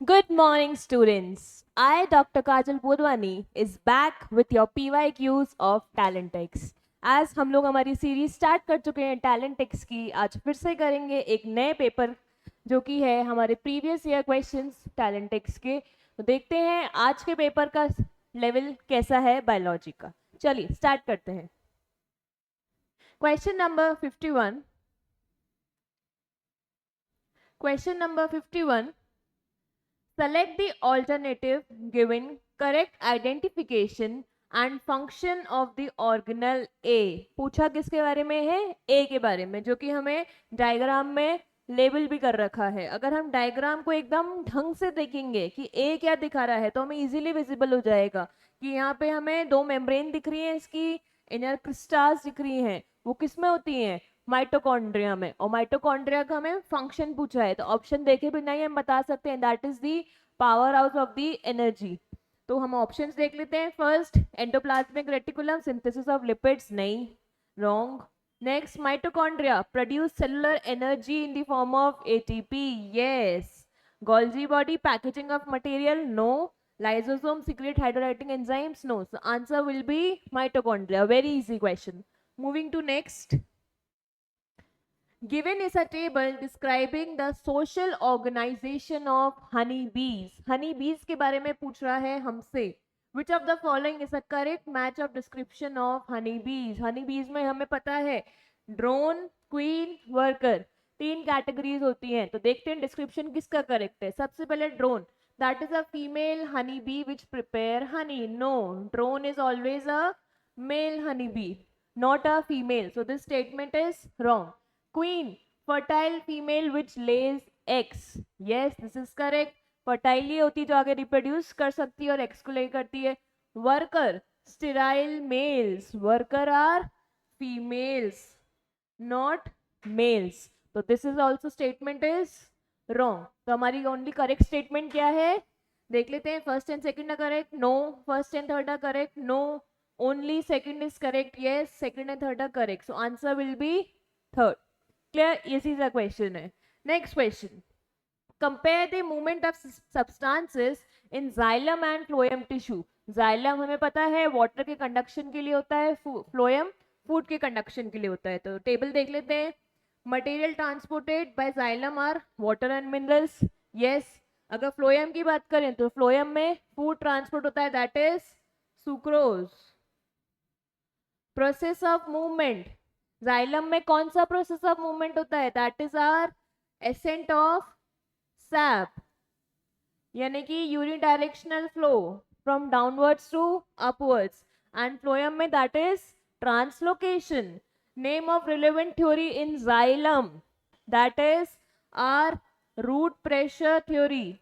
Good morning, students. I, Dr. Kajal Budwani, is back with your PYQs of Talentex. आज हम लोग हमारी series start कर चुके हैं टैलेंटेक्स की। आज फिर से करेंगे एक नए पेपर जो कि है हमारे प्रीवियस ईयर क्वेश्चंस टैलेंटेक्स के। तो देखते हैं आज के पेपर का लेवल कैसा है बायोलॉजी का। चलिए स्टार्ट करते हैं। Question number 51। Question number 51। Select the alternative giving correct identification and function of the organelle A। पूछा किसके बारे में है? A के बारे में, जो कि हमें डायग्राम में लेबल भी कर रखा है। अगर हम डायग्राम को एकदम ढंग से देखेंगे कि A क्या दिखा रहा है तो हमें इजीली विजिबल हो जाएगा कि यहाँ पे हमें दो मेम्ब्रेन दिख रही है, इसकी इनर क्रिस्टाल्स दिख रही हैं। वो किस में होती हैं? माइटोकॉन्ड्रिया में। और माइटोकॉन्ड्रिया का हमें फंक्शन पूछा है तो ऑप्शन देखे बिना ही हम बता सकते हैं that is the power house of the energy. तो हम ऑप्शंस देख लेते हैं। First, endoplasmic reticulum, synthesis of lipids, नहीं, wrong. Next, mitochondria produce cellular energy in the form of ATP, yes. Golgi body, packaging of material, no. Lysosome secrete hydrolytic enzymes, no. So answer will be mitochondria. Very easy question. Moving to next. Given is a table describing the social organization of honey bees. Honey bees के बारे में पूछ रहा है हमसे। Which of the following is a correct match of description of honey bees? Honey bees में हमें पता है ड्रोन, क्वीन, वर्कर, तीन कैटेगरीज होती हैं। तो देखते हैं डिस्क्रिप्शन किसका करेक्ट है। सबसे पहले drone, that is a female honey bee which prepare honey. No, drone is always a male honey bee, not a female. So this statement is wrong. Queen, fertile female which lays eggs. Yes, this is correct. Fertile ही होती जो आगे reproduce कर सकती है और eggs को lay करती है। Worker, sterile males. Worker are females, not males. तो this is also statement is wrong. तो हमारी only correct statement क्या है? देख लेते हैं। फर्स्ट एंड सेकंड है correct, no. First and third है correct, no. Only second is correct, yes. Second and third are correct, so answer will be third. Clear? Easy सा question है। Next question. Compare the movement of substances in xylem and phloem tissue. Xylem हमें पता है water के conduction के लिए होता है, फ्लोएम फूड के कंडक्शन के लिए होता है। तो टेबल देख लेते हैं। Material transported by xylem are water and minerals, yes. अगर फ्लोएम की बात करें तो फ्लोएम में फूड ट्रांसपोर्ट होता है, that is sucrose. Process of movement, xylem में कौन सा प्रोसेस ऑफ मूवमेंट होता है? That is are ascent of sap, यानी कि unidirectional flow from downwards to upwards. And phloem में that is translocation. Name of relevant theory in xylem, that is are root pressure theory,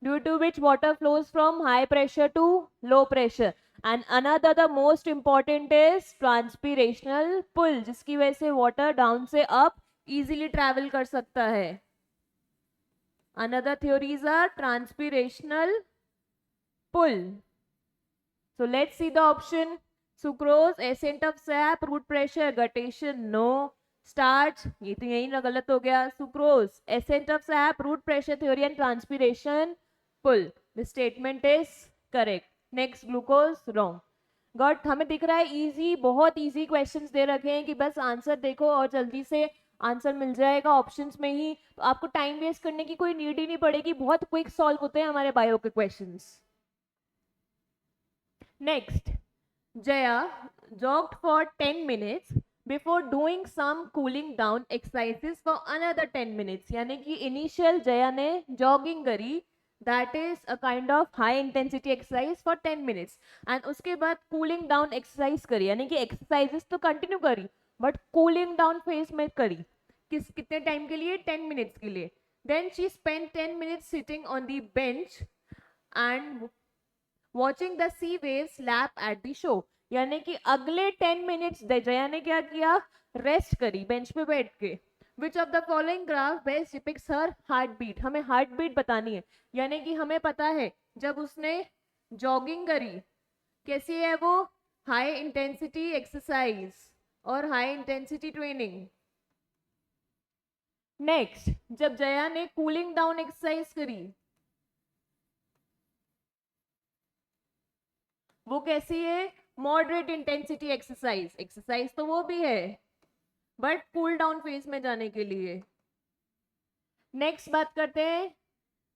due to which water flows from high pressure to low pressure. And another the most important is transpirational pull, जिसकी वजह से water down से up easily travel कर सकता है। Another theories are transpirational pull. So let's see the option. Sucrose, ascent of sap, root pressure, guttation, no. Starch, ये तो यही ना गलत हो गया। Sucrose, ascent of sap, root pressure theory and transpiration pull. The statement is correct. Next, glucose, wrong. Got, हमें दिख रहा है इजी, बहुत इजी क्वेश्चंस दे रखे हैं कि बस आंसर देखो और जल्दी से आंसर मिल जाएगा ऑप्शंस में ही। तो आपको टाइम वेस्ट करने की कोई नीड ही नहीं पड़ेगी, बहुत क्विक सॉल्व होते हैं हमारे बायो के questions. Next, Jaya jogged for 10 minutes before doing some cooling down exercises for another 10 minutes. यानी कि इनिशियल जया ने जॉगिंग करी, that is a kind of high intensity exercise for 10 minutes, and उसके बाद कूलिंग डाउन एक्सरसाइज करी, यानी कि exercises तो कंटिन्यू करी बट कूलिंग डाउन फेज में करी। कितने टाइम के लिए? 10 मिनट्स के लिए। Then she spend 10 minutes sitting on the bench and watching the sea waves lap at the shore. यानी कि अगले 10 मिनट्स जया ने क्या किया? रेस्ट करी बेंच पे बैठ के। Which of the following graph best depicts her heart beat? हमें हार्ट बीट बतानी है, यानी कि हमें पता है जब उसने जॉगिंग करी कैसी है वो? हाई इंटेंसिटी एक्सरसाइज और हाई इंटेंसिटी ट्रेनिंग। नेक्स्ट, जब जया ने कूलिंग डाउन एक्सरसाइज करी, वो कैसी है? Moderate intensity exercise. एक्सरसाइज तो वो भी है, बट कूल डाउन फेज में जाने के लिए। नेक्स्ट बात करते हैं,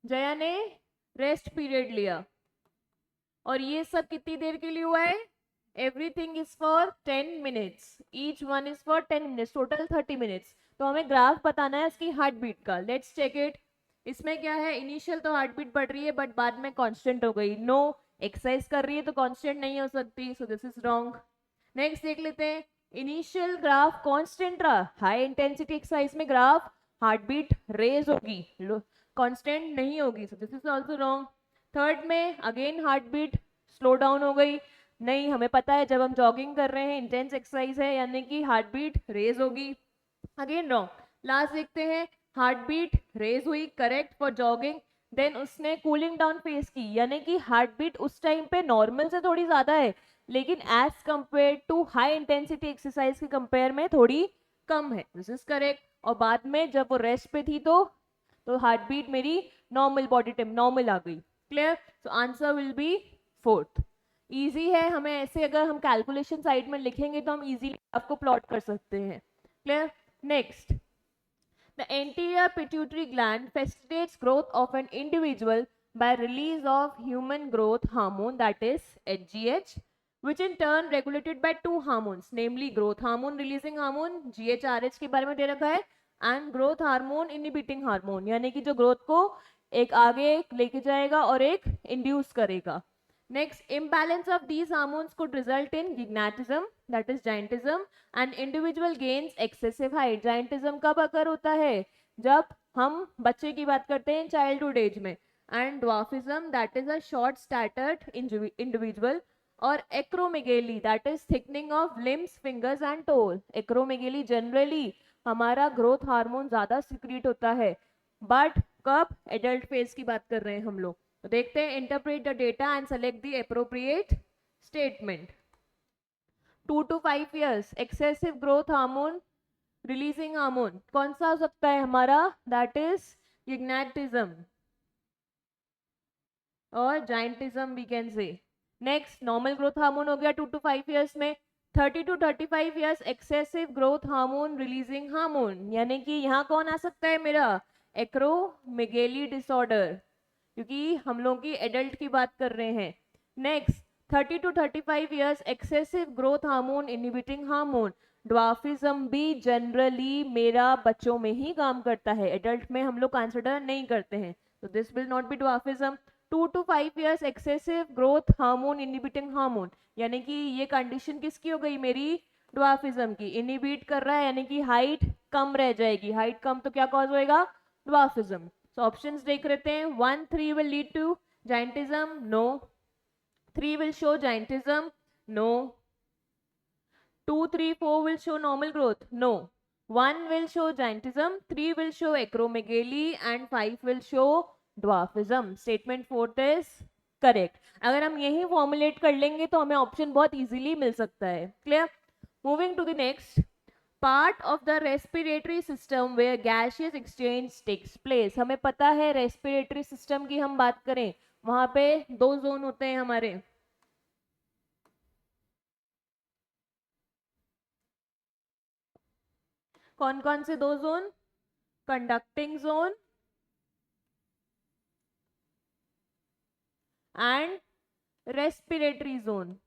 जया ने रेस्ट पीरियड लिया, और ये सब कितनी देर के लिए हुआ है? Everything is for 10 minutes, each one is for 10 minutes, total 30 minutes. तो हमें ग्राफ बताना है इसकी हार्ट बीट का। Let's check it. इसमें क्या है, इनिशियल तो हार्ट बीट बढ़ रही है बट बाद में कांस्टेंट हो गई। नो, एक्सरसाइज कर रही है तो कांस्टेंट नहीं हो सकती, so this is wrong. Next देख लेते हैं, इनिशियल ग्राफ कांस्टेंट रहा, हाई इंटेंसिटी एक्सरसाइज में ग्राफ हार्ट बीट रेज होगी, कांस्टेंट नहीं होगी, so this is also wrong. Third में again heart beat slow down हो गई, नहीं, हमें पता है जब हम जॉगिंग कर रहे हैं इंटेंस एक्सरसाइज है यानी कि हार्ट बीट रेज होगी, अगेन रॉन्ग। लास्ट देखते हैं, हार्ट बीट रेज हुई, करेक्ट फॉर जॉगिंग, देन उसने कूलिंग डाउन फेस की, यानी कि हार्ट बीट उस टाइम पे नॉर्मल से थोड़ी ज्यादा है, लेकिन as compare to high intensity exercise के कंपेयर में थोड़ी कम है, दिस इज करेक्ट। और बाद में जब वो रेस्ट पे थी तो हार्ट बीट मेरी नॉर्मल, बॉडी टेम नॉर्मल आ गई। Clear? So answer will be fourth. Easy है, हमें ऐसे अगर हम कैलकुलेशन साइड में लिखेंगे तो हम इजीली आपको प्लॉट कर सकते हैं। Clear? Next, the anterior pituitary gland facilitates growth of an individual by release of human growth hormone, that is HGH, which in turn regulated by two hormones, namely growth hormone releasing hormone GHRH के बारे में दे रखा है, and growth hormone inhibiting hormone, यानी कि जो growth को एक आगे लेके जाएगा और एक इंड्यूस करेगा। Next, imbalance of these hormones could result in gynatism, that is giantism, and individual gains excessive height. Giantism कब अकर होता है? जब हम बच्चे की बात करते हैं childhood age में, and dwarfism, that is a short statured individual, और acromegaly, that is thickening of limbs, fingers and toes. Acromegaly generally हमारा growth hormone ज्यादा secrete होता है, but कब? adult phase की बात कर रहे हैं हम लोग। तो देखते हैं, interpret the data and select the appropriate statement. 2 to 5 years excessive growth hormone releasing hormone कौन सा हो सकता है हमारा? दैट इज गिग्नेटिज्म और giantism we can say. Next, normal growth hormone हो गया 2 to 5 years में। 30 to 35 years excessive growth hormone releasing hormone, यानी कि यहाँ कौन आ सकता है मेरा? एक्रोमेगेली डिसऑर्डर, क्योंकि हम लोग की एडल्ट की बात कर रहे हैं। Next, 30 to 35 years excessive growth hormone inhibiting hormone. Dwarfism भी जनरली मेरा बच्चों में ही काम करता है, एडल्ट में हम लोग कंसिडर नहीं करते हैं, तो this will not be dwarfism. 2 to 5 years excessive growth hormone inhibiting hormone, यानी कि ये कंडीशन किसकी हो गई मेरी? ड्वार्फिज्म की। इनहिबिट कर रहा है यानी कि हाइट कम रह जाएगी, हाइट कम तो क्या कॉज होएगा? ड्वार्फिज्म। So options देख लेते हैं, 1, 3 will lead to giantism, no. 3 will show giantism, no. 2, 3, 4 will show normal growth, no. 1 will show giantism, 3 will show acromegaly and 5 will show dwarfism. Statement 4th is correct. अगर हम यही formulate कर लेंगे तो हमें ऑप्शन बहुत इजीली मिल सकता है। Clear? Moving to the next, part of the respiratory system where gaseous exchange takes place. हमें पता है रेस्पिरेटरी सिस्टम की हम बात करें, वहां पे 2 जोन होते हैं हमारे। कौन कौन से 2 zone? Conducting zone and respiratory zone.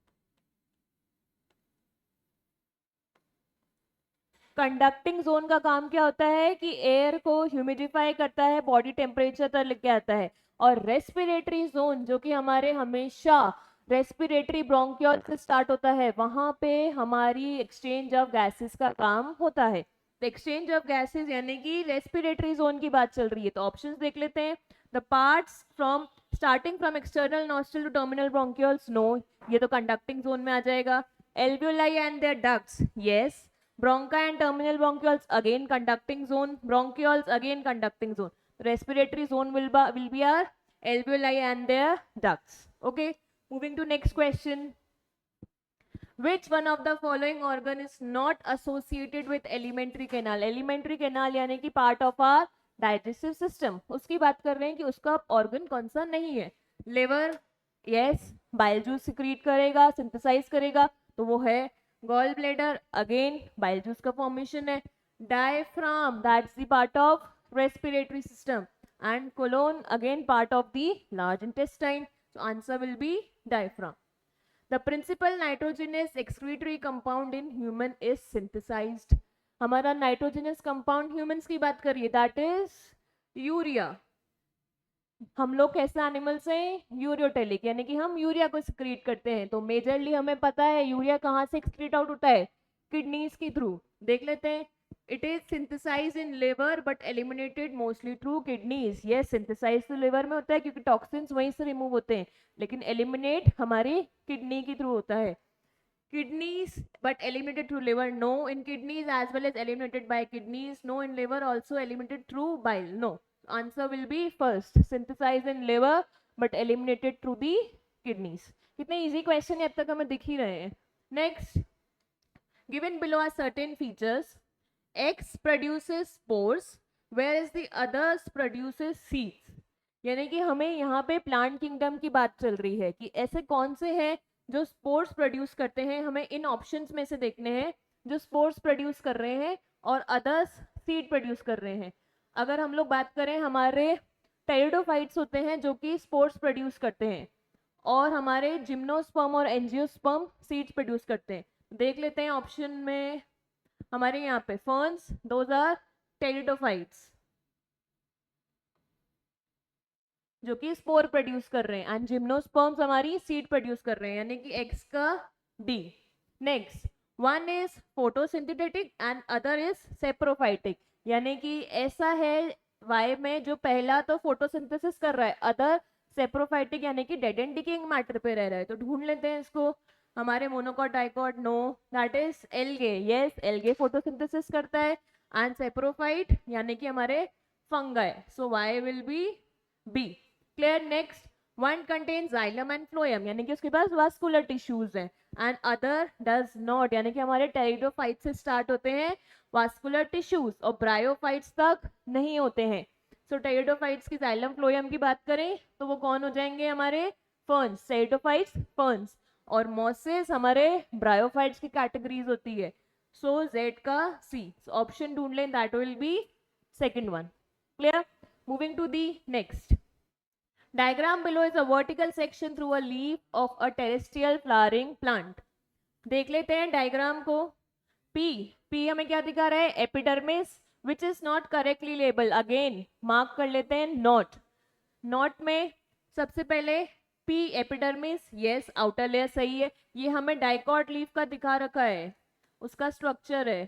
Conducting zone का काम क्या होता है कि एयर को ह्यूमिडिफाई करता है, बॉडी टेम्परेचर तक लेके आता है। और रेस्पिरेटरी जोन जो कि हमारे हमेशा रेस्पिरेटरी ब्रोंकियल से स्टार्ट होता है, वहां पे हमारी एक्सचेंज ऑफ गैसेस का काम होता है। तो एक्सचेंज ऑफ गैसेस यानी कि रेस्पिरेटरी जोन की बात चल रही है, तो ऑप्शंस देख लेते हैं। The parts from starting from external nostril to terminal bronchioles, no, ये तो कंडक्टिंग जोन में आ जाएगा। Alveoli and their ducts, yes. Bronchi and terminal bronchioles, again conducting zone. Bronchioles, again conducting zone. Respiratory zone will be our alveoli and their ducts. Okay, moving to next question. Which one of the following organ is not associated with alimentary canal? Alimentary canal यानी कि part of our digestive system. उसकी बात कर रहे हैं कि उसका organ कौन सा नहीं है. Liver, yes, bile juice secrete करेगा, synthesize करेगा, तो वो है. Gall bladder, again bile juice का formation है. Diaphragm, that's the part of respiratory system. And colon, again part of the large intestine. So answer will be diaphragm. The principal nitrogenous excretory compound in human is synthesized. हमारा nitrogenous compound humans की बात करिए, that is urea. हम लोग कैसे animals हैं? Ureotelic, यानी कि हम यूरिया को एक्सक्रीट करते हैं. तो मेजरली हमें पता है यूरिया कहाँ से एक्सक्रीट आउट होता है? किडनीज के थ्रू. देख लेते हैं. It is synthesize in liver but eliminated mostly through kidneys. Yes, synthesize तो लिवर में होता है क्योंकि टॉक्सिन्स वहीं से रिमूव होते हैं, लेकिन एलिमिनेट हमारी किडनी के थ्रू होता है. Kidneys but eliminated through liver, no. In kidneys as well as eliminated by kidneys, no. In liver also eliminated through bile, no. Answer will be first, synthesized in liver but eliminated through the kidneys. कितने easy question है, अब तक हमें दिख ही रहे हैं. Next, given below are certain features. X produces spores whereas the others produces seeds. यानी कि हमें यहाँ पे प्लांट किंगडम की बात चल रही है कि ऐसे कौन से हैं जो स्पोर्स प्रोड्यूस करते हैं. हमें इन ऑप्शंस में से देखने हैं जो स्पोर्स प्रोड्यूस कर रहे हैं और अदर्स सीड प्रोड्यूस कर रहे हैं. अगर हम लोग बात करें, हमारे टेरिडोफाइट्स होते हैं जो कि स्पोर्स प्रोड्यूस करते हैं, और हमारे जिम्नोस्पर्म और एंजियोस्पर्म सीड्स प्रोड्यूस करते हैं. देख लेते हैं ऑप्शन में हमारे यहाँ पे फर्न्स, दोज आर टेरिडोफाइट्स जो कि स्पोर प्रोड्यूस कर रहे हैं, एंड जिम्नोस्पर्म्स हमारी सीड प्रोड्यूस कर रहे हैं, यानी कि एक्स का D. Next, one is photosynthetic and other is saprophytic. यानी कि ऐसा है वाई में जो पहला तो फोटोसिंथेसिस कर रहा है, अदर सेप्रोफाइटिक यानी कि डेड एंड डिकेइंग मैटर पे रह रहा है. तो ढूंढ लेते हैं इसको. हमारे monocot dicot, no, that is algae. Yes, algae photosynthesis करता है. एंड सेप्रोफाइट यानी कि हमारे fungi. So Y will be B. Clear. Next, one contain xylem and phloem यानी कि उसके पास वास्कुलर टिश्यूज हैं, एंड अदर डज नॉट यानी कि हमारे टेरिडोफाइट से स्टार्ट होते हैं वास्कुलर टिश्यूज और ब्रायोफाइट्स तक नहीं होते हैं. सो टेरिडोफाइट्स की जाइलम फ्लोएम की बात करें तो वो कौन हो जाएंगे? हमारे फर्न्स, टेरिडोफाइट्स फर्न्स, और मॉसेस हमारे ब्रायोफाइट्स की कैटेगरीज होती है. सो जेड का सी. ऑप्शन ढूंढ लें, that will be second one. Clear. Moving to the next. Diagram below is a vertical section through a leaf of a terrestrial flowering plant. देख लेते हैं डायग्राम को. P हमें क्या दिखा रहा है? Epidermis, which is not correctly labeled. Again mark कर लेते हैं नॉट. नॉट में सबसे पहले P epidermis, yes, outer layer सही है. ये हमें डाइकॉट लीफ का दिखा रखा है, उसका स्ट्रक्चर है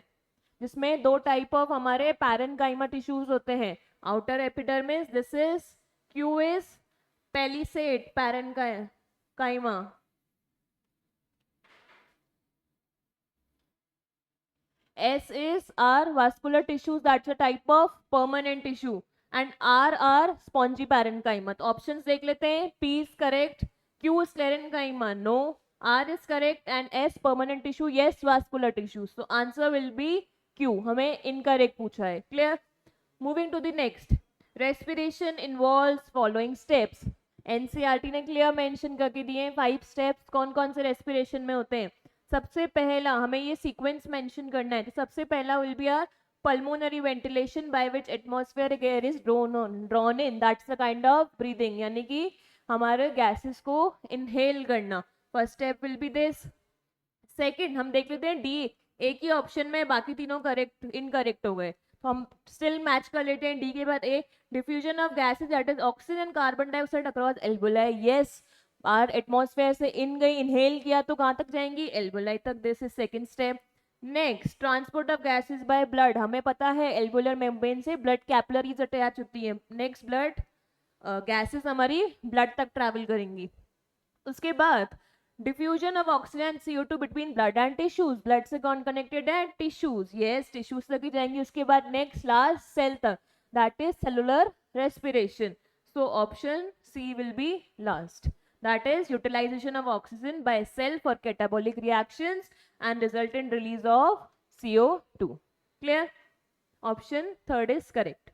जिसमें दो टाइप ऑफ हमारे पैरेन्काइमा टिश्यूज होते हैं. Outer epidermis, this is QS palisade parenchyma. S is our vascular tissues, that's a type of permanent tissue, and R are spongy parenchyma. तो options देख लेते हैं. P is correct, Q is sclerenchyma, no, R is correct, and S permanent tissue, yes, vascular tissue. So answer will be Q. हमें incorrect पूछा है. Clear. Moving to the next. Respiration involves following steps. NCERT ने clear mention करके दिए 5 steps कौन कौन से respiration में होते हैं. सबसे पहला हमें ये सीक्वेंस मेंशन करना है. तो सबसे पहला will be our pulmonary ventilation by which atmospheric air is drawn in. That's the kind of breathing, यानी कि हमारे गैसेस को इनहेल करना. First step will be this. Second हम देख लेते हैं डी. एक ही ऑप्शन में बाकी तीनों करेक्ट इनकरेक्ट हो गए, तो हम स्टिल मैच कर लेते हैं. डी के बाद A, diffusion of gases that is oxygen and carbon dioxide across alveoli. Yes, our atmosphere से इन गई, इनहेल किया तो कहाँ तक जाएंगी? एल्वोलाई तक. This is second step. Next, transport of gases by blood. हमें पता है एल्वोलर मेम्ब्रेन से ब्लड कैपिलरीज अटैच होती है. नेक्स्ट, ब्लड गैसेस हमारी ब्लड तक ट्रैवल करेंगी. उसके बाद diffusion of oxygen CO2 between blood and tissues. Blood से कौन कनेक्टेड है? टिश्यूज. यस, टिश्यूज तक ही जाएंगी. उसके बाद नेक्स्ट लास्ट सेल तक, that is cellular respiration. So option C will be last. that is utilization of oxygen by cell for catabolic reactions and resultant release of CO2. Clear? Option third is correct.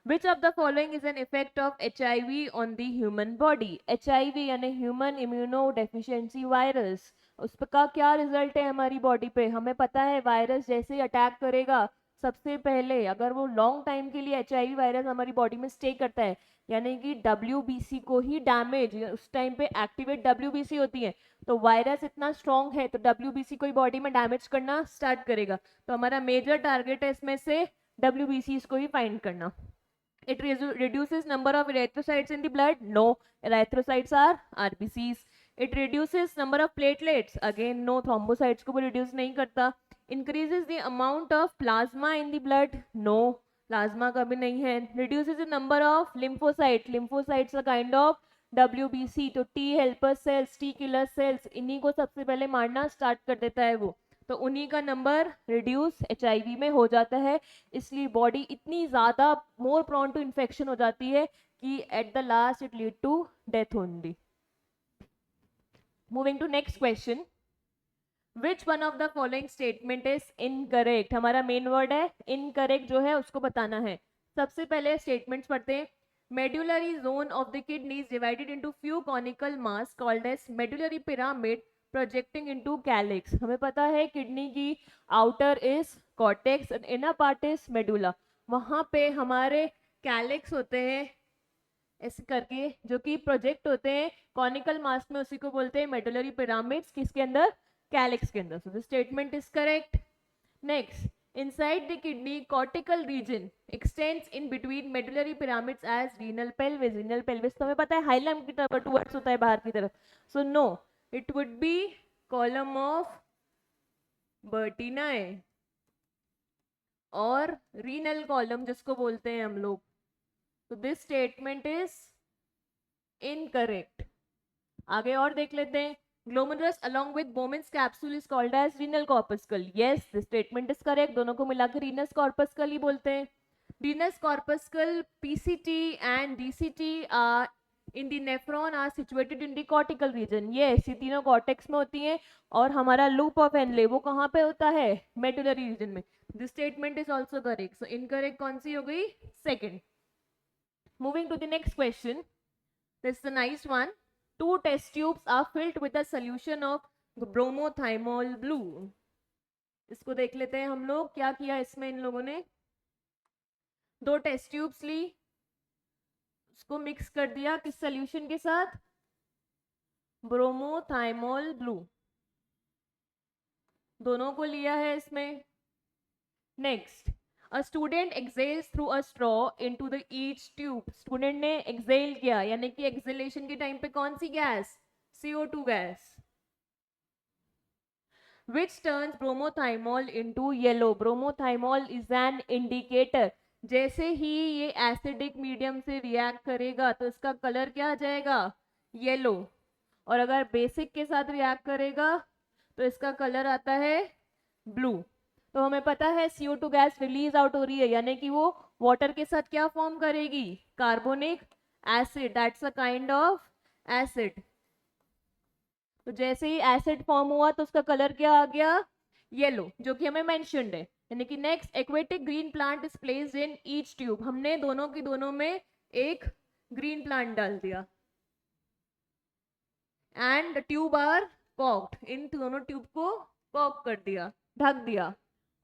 Which of the following is an effect of HIV on the human body? HIV यानी human immunodeficiency virus, उसका क्या result है हमारी body पे? हमें पता है virus जैसे ही अटैक करेगा सबसे पहले, अगर वो लॉन्ग टाइम के लिए HIV वायरस हमारी बॉडी में स्टे करता है, यानी कि WBC को ही डैमेज, उस टाइम पे एक्टिवेट WBC होती है, तो वायरस इतना स्ट्रॉन्ग है तो WBC को ही बॉडी में डैमेज करना स्टार्ट करेगा। तो हमारा मेजर टारगेट है इसमें से WBCs को ही फाइंड करना। It reduces number of erythrocytes in the blood. No, erythrocytes are RBCs. It reduces number of platelets. Again, no, thrombocytes को भी reduce नहीं करता. Increases the amount of plasma in the blood. No, plasma का भी नहीं है. Reduces the number of lymphocytes. Lymphocytes are kind of WBC. तो T helper cells, T killer cells, इन्हीं को सबसे पहले मारना स्टार्ट कर देता है वो, तो उन्हीं का नंबर रिड्यूस HIV में हो जाता है, इसलिए बॉडी इतनी ज़्यादा मोर प्रॉन टू इन्फेक्शन हो जाती है कि at the last it lead to death only. Moving to next question, which one of the following statement is incorrect? हमारा मेन वर्ड है इनकरेक्ट, जो है उसको बताना है। सबसे पहले स्टेटमेंट्स पढ़ते हैं। Medullary zone of the kidney is divided into few conical mass called as medullary pyramid projecting into calyx. हमें पता है किडनी की outer is cortex and inner part is medulla, वहां पे हमारे कैलिक्स होते हैं ऐसे करके जो कि प्रोजेक्ट होते हैं कॉनिकल मास में, उसी को बोलते हैं मेडुलरी पिरामिड्स, किसके अंदर? कैलिक्स के अंदर। So the statement is correct. Next, inside the kidney cortical region extends in between medullary pyramids as renal pelvis. renal pelvis तो हमें पता है हाइलम की तरफ टुवर्ड्स होता है, बाहर की तरफ, so no, it would be column of Bertinae और renal column जिसको बोलते हैं हम लोग। तो this statement is incorrect। आगे और देख लेते हैं। Glomerulus along with Bowman's capsule is called as renal corpuscle. Yes, this statement is correct। दोनों को मिलाकर renus corpuscle ही बोलते हैं। Renus corpuscle, PCT and DCT are in the nephron are situated in the cortical region. Yes, ये तीनों cortex में होती हैं और हमारा loop of Henle वो कहाँ पे होता है? medullary region में। This statement is also correct. So incorrect कौन सी हो गई? Second. Moving to the next question. This is a nice one. 2 test tubes are filled with a solution of bromothymol blue. इसको देख लेते हैं हम लोग, क्या किया इसमें इन लोगों ने। 2 टेस्ट ट्यूब्स ली, उसको मिक्स कर दिया किस सोल्यूशन के साथ? ब्रोमोथाइमोल ब्लू, दोनों को लिया है इसमें। Next, A student exhales through a straw into the each tube. Student ने एक्सेल किया, यानी कि एक्सेलेशन के टाइम पे कौन सी gas? CO2 gas. Which turns bromothymol into yellow. Bromothymol is an indicator. जैसे ही ये एसिडिक मीडियम से रिएक्ट करेगा तो इसका कलर क्या आ जाएगा? येलो। और अगर बेसिक के साथ रिएक्ट करेगा तो इसका कलर आता है ब्लू। तो हमें पता है CO2 गैस रिलीज आउट हो रही है, यानी कि वो वाटर के साथ क्या फॉर्म करेगी? Carbonic acid. That's a kind of acid. तो जैसे ही एसिड फॉर्म हुआ तो उसका कलर क्या आ गया? येलो, जो कि हमें मेंशन्ड है। यानी कि next, aquatic green plant is placed in each tube. हमने दोनों की दोनों में एक ग्रीन प्लांट डाल दिया एंड ट्यूब आर कॉक्ड। इन दोनों ट्यूब को कॉक कर दिया, ढक दिया।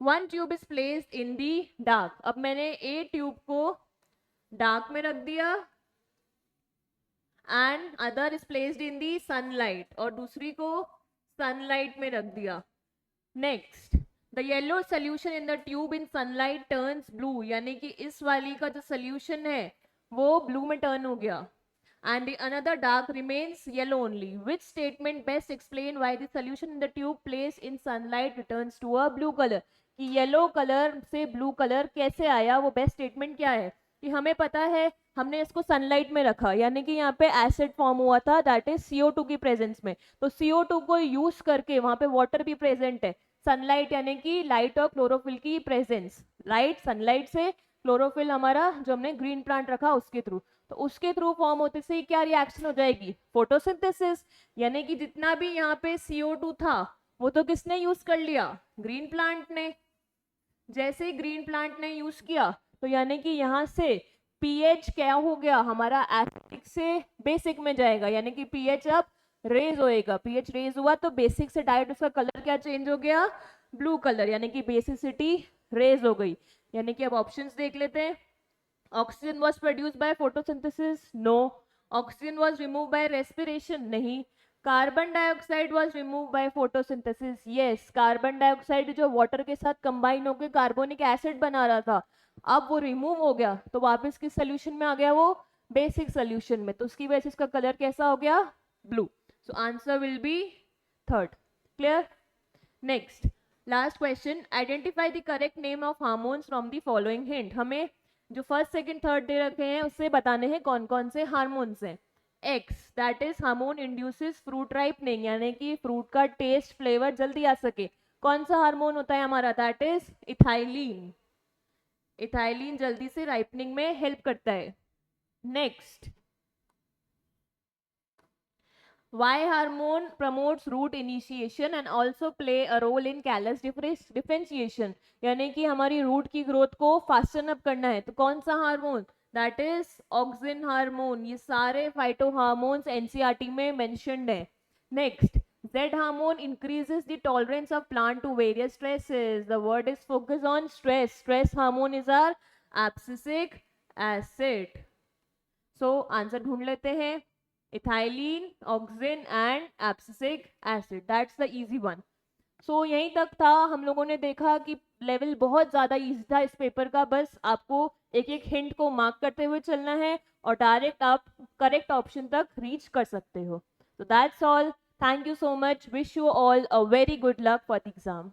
1 tube is placed in the Dark. अब मैंने ए ट्यूब को डार्क में रख दिया and other is placed in the sunlight, और दूसरी को सनलाइट में रख दिया। Next, the yellow solution in the tube in sunlight turns blue, यानी कि इस वाली का जो सोल्यूशन है वो ब्लू में टर्न हो गया and the another dark remains yellow only. Which statement best explain why the solution in the tube placed in sunlight returns to a blue color? कि येलो कलर से ब्लू कलर कैसे आया, वो best statement क्या है? कि हमें पता है हमने इसको सनलाइट में रखा, यानी कि यहाँ पे एसिड फॉर्म हुआ था, दैट इज CO2 की प्रेजेंस में। तो CO2 को यूज करके वहां पे वाटर भी प्रेजेंट है। सनलाइट यानी कि लाइट और क्लोरोफिल की प्रेजेंस, लाइट सनलाइट से क्लोरोफिल हमारा जो हमने ग्रीन प्लांट रखा उसके थ्रू। तो उसके थ्रू फॉर्म होते से क्या रिएक्शन हो जाएगी, फोटोसिंथेसिस। यानी कि जितना भी यहाँ पे CO2 था वो तो किसने यूज कर लिया, ग्रीन प्लांट ने। जैसे ही ग्रीन प्लांट ने यूज किया तो यानी कि यहाँ से पीएच क्या हो गया हमारा, एसिडिक से बेसिक में जाएगा, यानी कि पीएच अब रेज होएगा। पीएच रेज हुआ तो बेसिक से डायरेक्ट उसका कलर क्या चेंज हो गया, ब्लू कलर, यानी कि बेसिसिटी रेज हो गई। यानी कि अब ऑप्शंस देख लेते हैं। Oxygen was produced by photosynthesis, no. Oxygen was remove by respiration, नहीं। Carbon dioxide was remove by photosynthesis, yes. Carbon dioxide जो वाटर के साथ कंबाइन होकर कार्बोनिक एसिड बना रहा था, अब वो रिमूव हो गया तो वापस किस सोल्यूशन में आ गया, वो बेसिक सोल्यूशन में, तो उसकी वजह से इसका कलर कैसा हो गया, blue. So answer will be third. Clear? Next, last question, identify the correct name of hormones from the following hint. हमें जो फर्स्ट सेकंड थर्ड दे रखे हैं उससे बताने हैं कौन कौन से हार्मोन्स हैं। X, that is hormone induces fruit ripening, यानी कि फ्रूट का टेस्ट फ्लेवर जल्दी आ सके। कौन सा हार्मोन होता है हमारा, दैट इज इथाइलिन। इथाइलिन जल्दी से राइपनिंग में हेल्प करता है। Next, Y hormone promotes root initiation and also play a role in callus differentiation, यानी कि हमारी रूट की ग्रोथ को फास्टन अप करना है। तो कौन सा hormone, that is auxin hormone. ये सारे फाइटो हार्मोन्स एनसीईआरटी में मेंशन्ड है। Next, Z hormone increases the tolerance of plant to various stresses. The word is focus on stress. Stress hormone is our abscisic acid. So answer ढूंढ लेते हैं, ethylene, auxin and abscisic acid, that's the easy one. So यहीं तक था। हम लोगों ने देखा कि लेवल बहुत ज़्यादा इजी था इस पेपर का, बस आपको एक एक हिंट को मार्क करते हुए चलना है और डायरेक्ट आप करेक्ट ऑप्शन तक रीच कर सकते हो। So that's all. Thank you so much. Wish you all a very good luck for the exam.